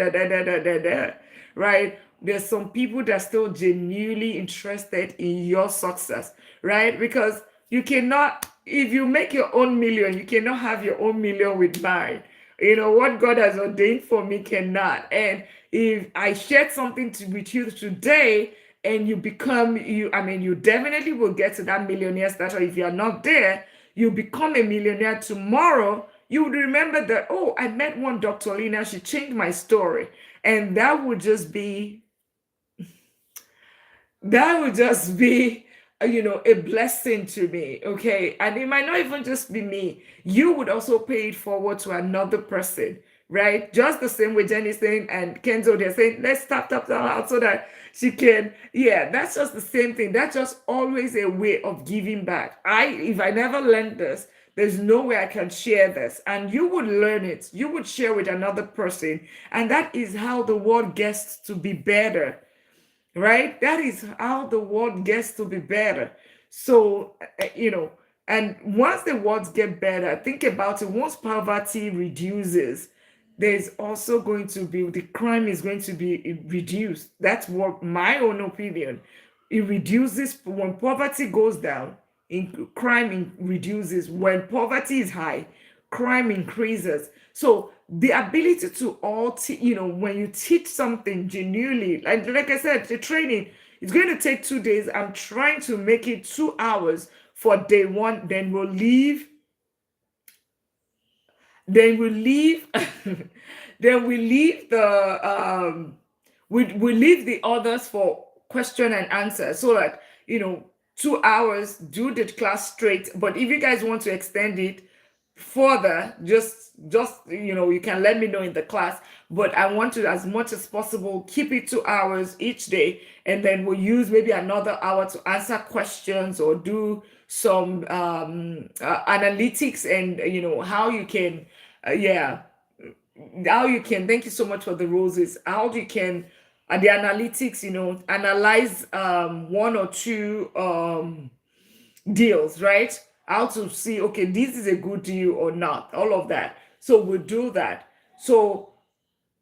right? There's some people that are still genuinely interested in your success, right? Because you cannot, if you make your own million, you cannot have your own million with mine. What God has ordained for me cannot. And if I shared something with you today, and you become you I mean, you definitely will get to that millionaire status. If you're not there, you become a millionaire tomorrow. You would remember that, oh, I met one Dr. Lina, she changed my story. And that would just be a blessing to me. Okay, and it might not even just be me. You would also pay it forward to another person, right? Just the same way Jenny saying and Kenzo, they're saying, let's tap out so that she can. Yeah, that's just the same thing. That's just always a way of giving back. If I never learned this, there's no way I can share this. And you would learn it, you would share with another person, and that is how the world gets to be better, right? That is how the world gets to be better. So, and once the world get better, think about it. Once poverty reduces, there's also going to be, the crime is going to be reduced. That's what my own opinion. It reduces when poverty goes down. Crime reduces when poverty is high. Crime increases. So the ability to when you teach something genuinely, like I said, the training, it's going to take 2 days. I'm trying to make it 2 hours for day one. Then we leave then we leave we leave the others for question and answer, so that 2 hours, do the class straight. But if you guys want to extend it further, just you can let me know in the class. But I want to, as much as possible, keep it 2 hours each day, and then we'll use maybe another hour to answer questions or do some analytics, and how you can yeah, how you can, thank you so much for the roses, how you can the analytics, analyze one or two deals, right? How to see, okay, this is a good deal or not, all of that. So we'll do that. So,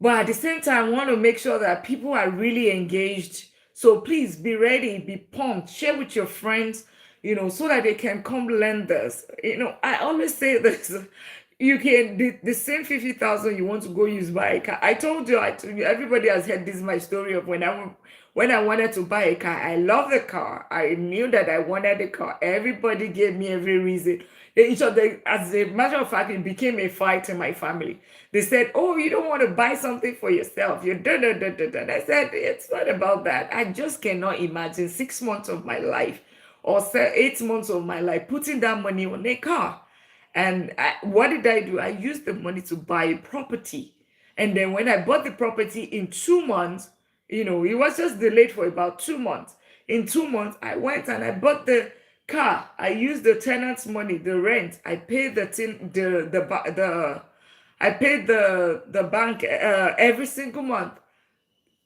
but at the same time, I want to make sure that people are really engaged. So please be ready, be pumped, share with your friends, so that they can come learn this. I always say this. You can, the same 50,000 you want to go use buy a car. I told you, everybody has heard this, my story of when I wanted to buy a car. I love the car. I knew that I wanted the car. Everybody gave me every reason. Each of them, as a matter of fact, it became a fight in my family. They said, "Oh, you don't want to buy something for yourself. You da da da da da." I said, "It's not about that. I just cannot imagine 6 months of my life, or 8 months of my life, putting that money on a car." And what did I do? I used the money to buy a property. And then when I bought the property in 2 months, it was just delayed for about 2 months. In 2 months, I went and I bought the car. I used the tenant's money, the rent. I paid I paid the bank every single month.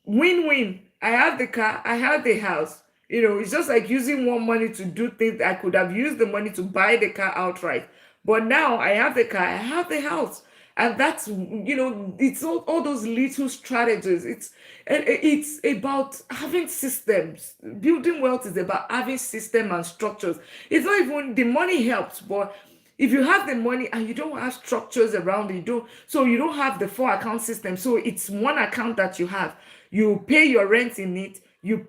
Win-win. I have the car, I have the house. It's just like using one money to do things. I could have used the money to buy the car outright. But now I have the car, I have the house. And that's, it's all those little strategies. It's about having systems. Building wealth is about having system and structures. It's not even, the money helps, but If you have the money and you don't have structures around it, you don't have the four account system. So it's one account that you have. You pay your rent in it. You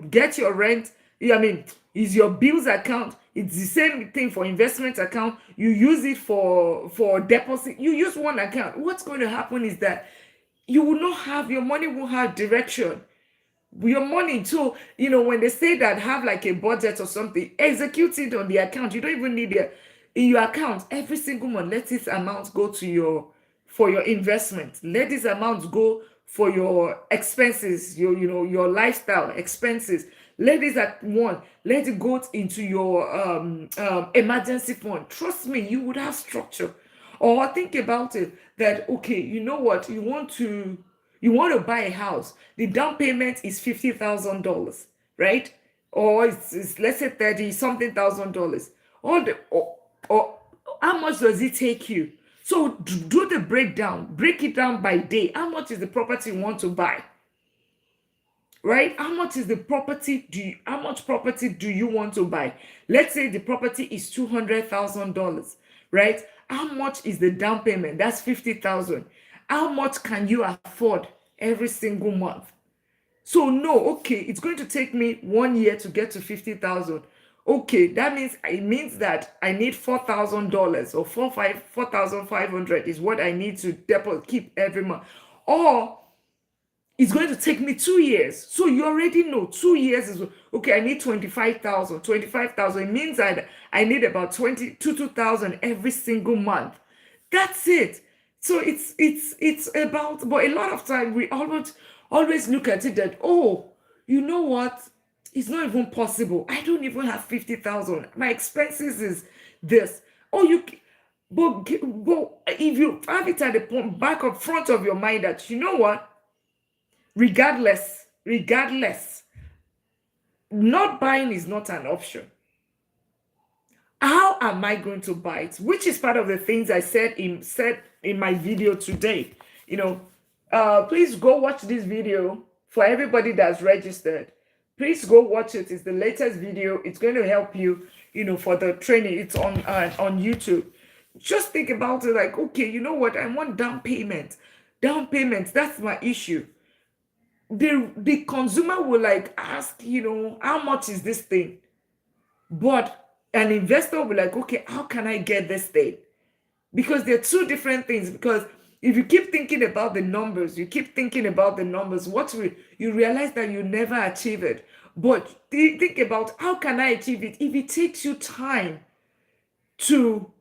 get your rent. I mean, is your bills account. It's the same thing for investment account. You use it for deposit. You use one account. What's going to happen is that you will not have your money will have direction. Your money too, when they say that have like a budget or something, execute it on the account. You don't even need it in your account every single month. Let this amount go to for your investment. Let this amount go for your expenses, your lifestyle expenses. Let this at one, let it go into your emergency fund. Trust me, you would have structure. Or think about it that, okay, you know what, you want to buy a house. The down payment is $50,000, right? Or it's let's say 30 something thousand dollars. Or how much does it take you? So do the breakdown. Break it down by day. How much is the property you want to buy? Right? How much property do you want to buy? Let's say the property is $200,000, right? How much is the down payment? That's 50,000. How much can you afford every single month? So no, okay, it's going to take me 1 year to get to 50,000. Okay, it means that I need $4,000 or 4,500 is what I need to keep every month. Or it's going to take me 2 years. So you already know 2 years is okay. I need 25,000. 25,000. It means that I need about 22,000 every single month. That's it. So it's about, but a lot of time we always look at it that, oh, you know what? It's not even possible. I don't even have 50,000. My expenses is this. Oh, but if you have it at the front of your mind that, you know what? Regardless, not buying is not an option. How am I going to buy it? Which is part of the things I said in my video today. Please go watch this video for everybody that's registered. Please go watch it. It's the latest video. It's going to help you, for the training. It's on YouTube. Just think about it like, okay, you know what? I want down payment. Down payment, that's my issue. The consumer will like ask, how much is this thing? But an investor will be like, okay, how can I get this thing? Because they're two different things. Because if you keep thinking about the numbers, you realize that you never achieve it. But think about how can I achieve it if it takes you time to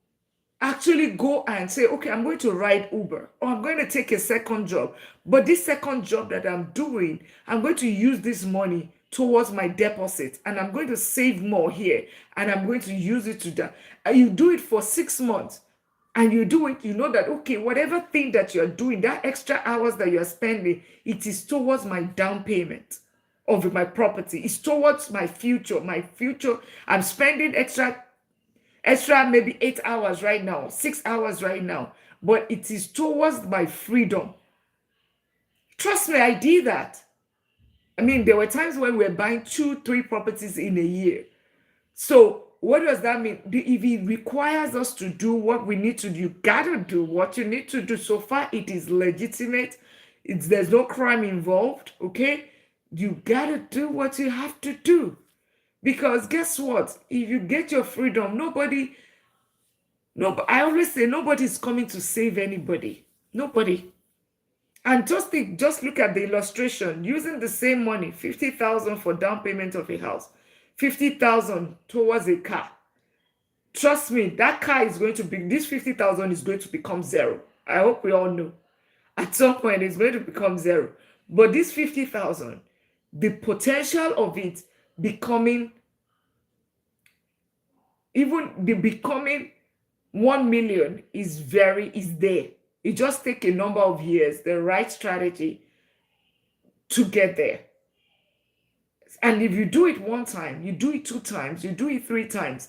actually go and say, okay, I'm going to ride Uber or I'm going to take a second job. But this second job that I'm doing, I'm going to use this money towards my deposit and I'm going to save more here and I'm going to use it to that. And you do it for 6 months and you do it, you know that, okay, whatever thing that you're doing, that extra hours that you're spending, it is towards my down payment of my property. It's towards my future. I'm spending extra maybe 8 hours right now, 6 hours right now, but it is towards my freedom. Trust me, I did that. I mean, there were times when we were buying 2-3 properties in a year. So what does that mean? If it requires us to do what we need to do, you gotta do what you need to do. So far, it is legitimate. There's no crime involved, okay? You gotta do what you have to do. Because guess what? If you get your freedom, I always say nobody's coming to save anybody. Nobody. And just look at the illustration. Using the same money, 50,000 for down payment of a house, 50,000 towards a car. Trust me, that car is going to be, this 50,000 is going to become zero. I hope we all know. At some point, it's going to become zero. But this 50,000, the potential of it becoming 1 million is there. It just takes a number of years, the right strategy to get there. And if you do it 1 time, you do it 2 times, you do it 3 times,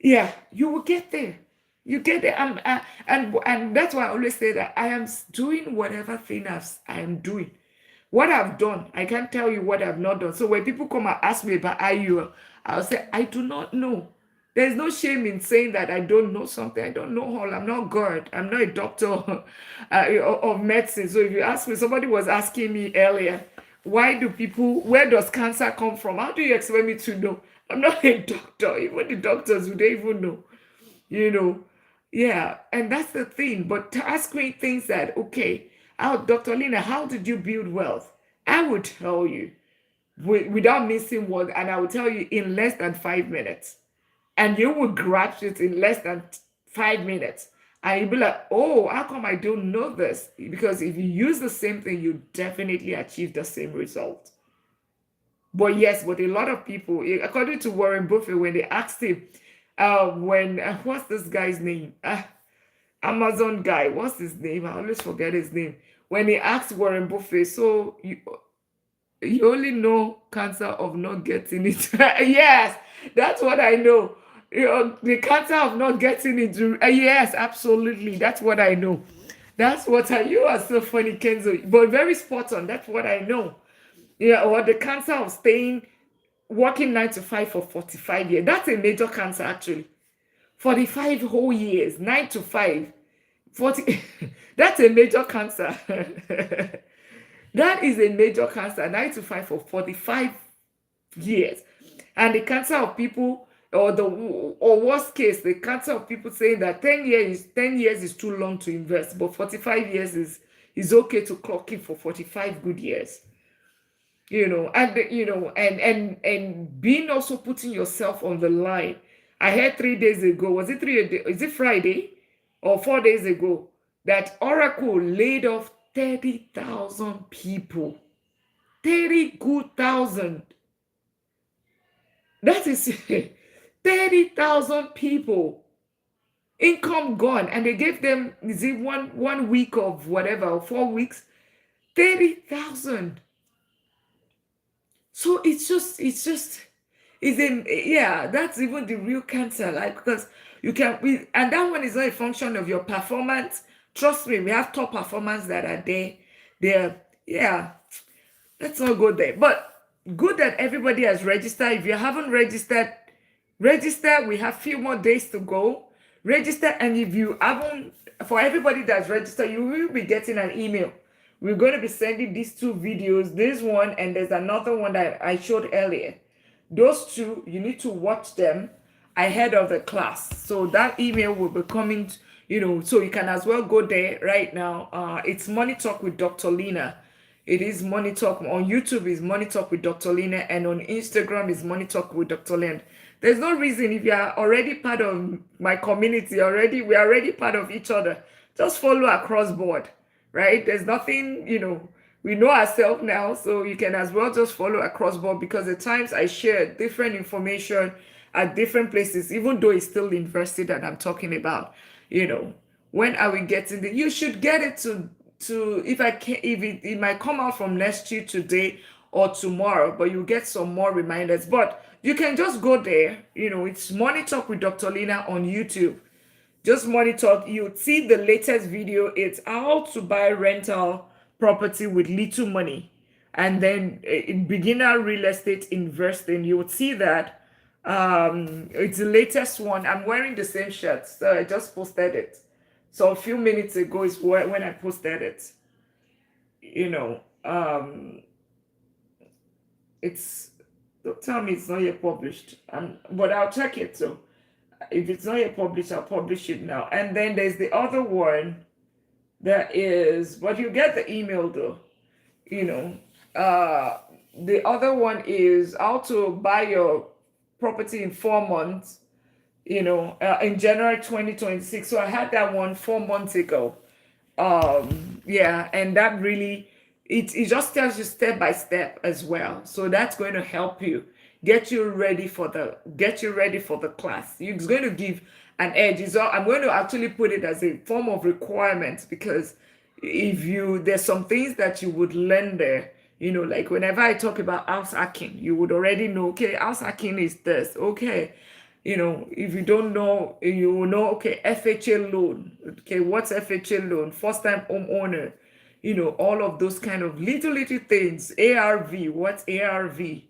yeah, you will get there. You get there. And that's why I always say that I am doing whatever thing I am doing. What I've done, I can't tell you what I've not done. So when people come and ask me about IUL, I'll say, I do not know. There's no shame in saying that I don't know something. I don't know all. I'm not God. I'm not a doctor of medicine. So if you ask me, somebody was asking me earlier, where does cancer come from? How do you expect me to know? I'm not a doctor. Even the doctors, would they even know? You know, yeah. And that's the thing. But to ask me things that, okay, Dr. Lina, how did you build wealth? I would tell you without missing word, and I will tell you in less than 5 minutes, and you will grasp it in less than 5 minutes, and you'll be like, oh, how come I don't know this? Because if you use the same thing, you definitely achieve the same result. But yes, but a lot of people, according to Warren Buffett, when they asked him, what's this guy's name, Amazon guy, what's his name, I always forget his name. When he asked Warren Buffett, so you only know cancer of not getting it. Yes, that's what I know. The cancer of not getting it. Yes, absolutely. That's what I know. That's what you are so funny, Kenzo, but very spot on. That's what I know. Yeah, or the cancer of staying working 9 to 5 for 45 years. That's a major cancer, actually. 45 whole years, 9 to 5, 40. That's a major cancer. That is a major cancer, 9 to 5 for 45 years. And the cancer of people, or worst case, the cancer of people saying that 10 years is too long to invest, but 45 years is okay to clock in for 45 good years. And being also putting yourself on the line. I heard 3 days ago, was it is it Friday or 4 days ago, that Oracle laid off 30,000 people. 30 good thousand. That is 30,000 people. Income gone. And they gave them, is it one week of whatever, 4 weeks? 30,000. So yeah, that's even the real cancer. Like, because and that one is not a function of your performance. Trust me, we have top performers that are there. Yeah, let's not go there. But good that everybody has registered. If you haven't registered, register. We have few more days to go. Register, and if you haven't, for everybody that's registered, you will be getting an email. We're going to be sending these 2 videos, this one, and there's another one that I showed earlier. Those 2, you need to watch them ahead of the class. So that email will be coming, so you can as well go there right now. It's Money Talk with Dr. Lina. It is Money Talk. On YouTube is Money Talk with Dr. Lina, and on Instagram is Money Talk with Dr. Lina. There's no reason, if you are already part of my community, we are already part of each other. Just follow across board. Right? There's nothing, we know ourselves now, so you can as well just follow across board, because at times I share different information at different places, even though it's still the university that I'm talking about. When are we getting it? You should get it to if I can, if it might come out from next year today or tomorrow, but you get some more reminders. But you can just go there. It's Money Talk with Dr. Lina on YouTube. Just Money Talk. You see the latest video. It's how to buy rental property with little money, and then in beginner real estate investing. You would see that it's the latest one. I'm wearing the same shirt, so I just posted it. So a few minutes ago is when I posted it. It's, don't tell me it's not yet published, but I'll check it. So if it's not yet published, I'll publish it now. And then there's the other one that is, but you get the email though. The other one is how to buy your property in 4 months, in January 2026. So I had that one 4 months ago. Yeah, and that really, it just tells you step by step as well. So that's going to help you get you ready for the class. It's going to give an edge. I'm going to actually put it as a form of requirement, because there's some things that you would learn there. Like whenever I talk about house hacking, you would already know, okay, house hacking is this. Okay. If you don't know, you will know, okay, FHA loan. Okay, what's FHA loan? First time homeowner. All of those kind of little things. ARV, what's ARV?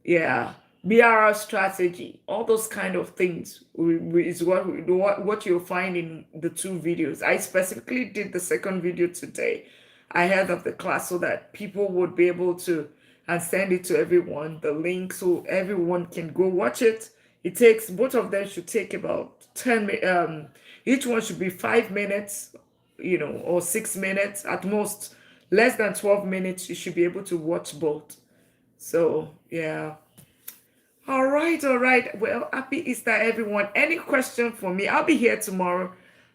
Yeah. BRR strategy, all those kind of things is what you'll find in the two videos. I specifically did the second video today ahead of the class so that people would be able to and send it to everyone, the link, so everyone can go watch it. It takes both of them should take about 10 each one should be 5 minutes, or 6 minutes at most, less than 12 minutes. You should be able to watch both. So yeah. All right, all right. Well, happy Easter, everyone. Any question for me? I'll be here tomorrow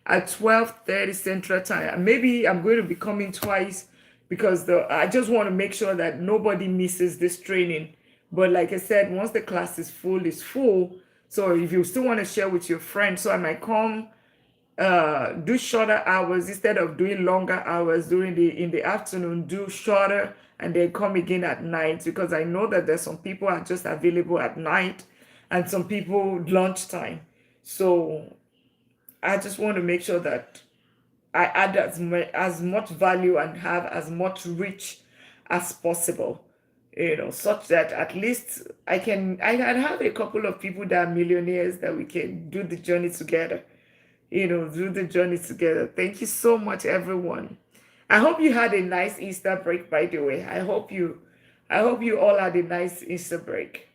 at 12:30 Central Time. Maybe I'm going to be coming twice because I just want to make sure that nobody misses this training. But like I said, once the class is full, it's full. So if you still want to share with your friends, so I might come do shorter hours instead of doing longer hours during the in the afternoon. Do shorter and then come again at night, because I know that there's some people are just available at night and some people lunchtime. So I just want to make sure that I add as much value and have as much reach as possible, such that at least I can have a couple of people that are millionaires that we can do the journey together. Do the journey together. Thank you so much, everyone. I hope you had a nice Easter break, by the way. I hope you all had a nice Easter break.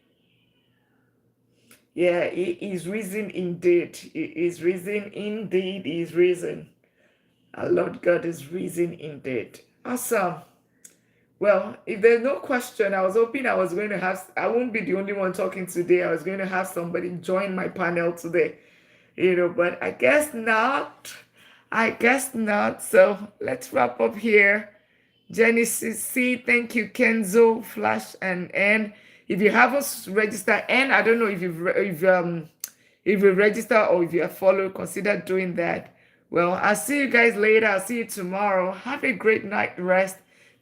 Yeah, it is risen indeed. It is risen indeed. It is risen. Our Lord God is risen indeed. Awesome. Well, if there's no question, I was hoping I won't be the only one talking today. I was going to have somebody join my panel today, but I guess not. I guess not. So let's wrap up here. Genesis C, thank you, Kenzo, Flash, and N. If you haven't registered, N, I don't know if you register or if you are followed, consider doing that. Well, I'll see you guys later. I'll see you tomorrow. Have a great night rest.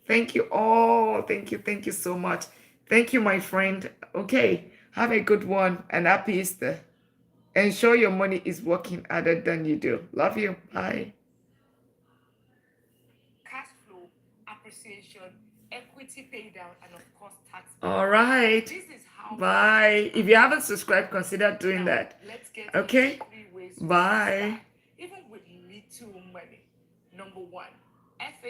Thank you all. Thank you so much. Thank you, my friend. Okay, have a good one and happy Easter. Ensure your money is working harder than you do. Love you. Bye. Cash flow, appreciation, equity pay down, and of course, tax. All right. This is how. Bye. If you haven't subscribed, consider doing that. Let's get okay. 3 ways. Bye. Even with little money. Number one, FH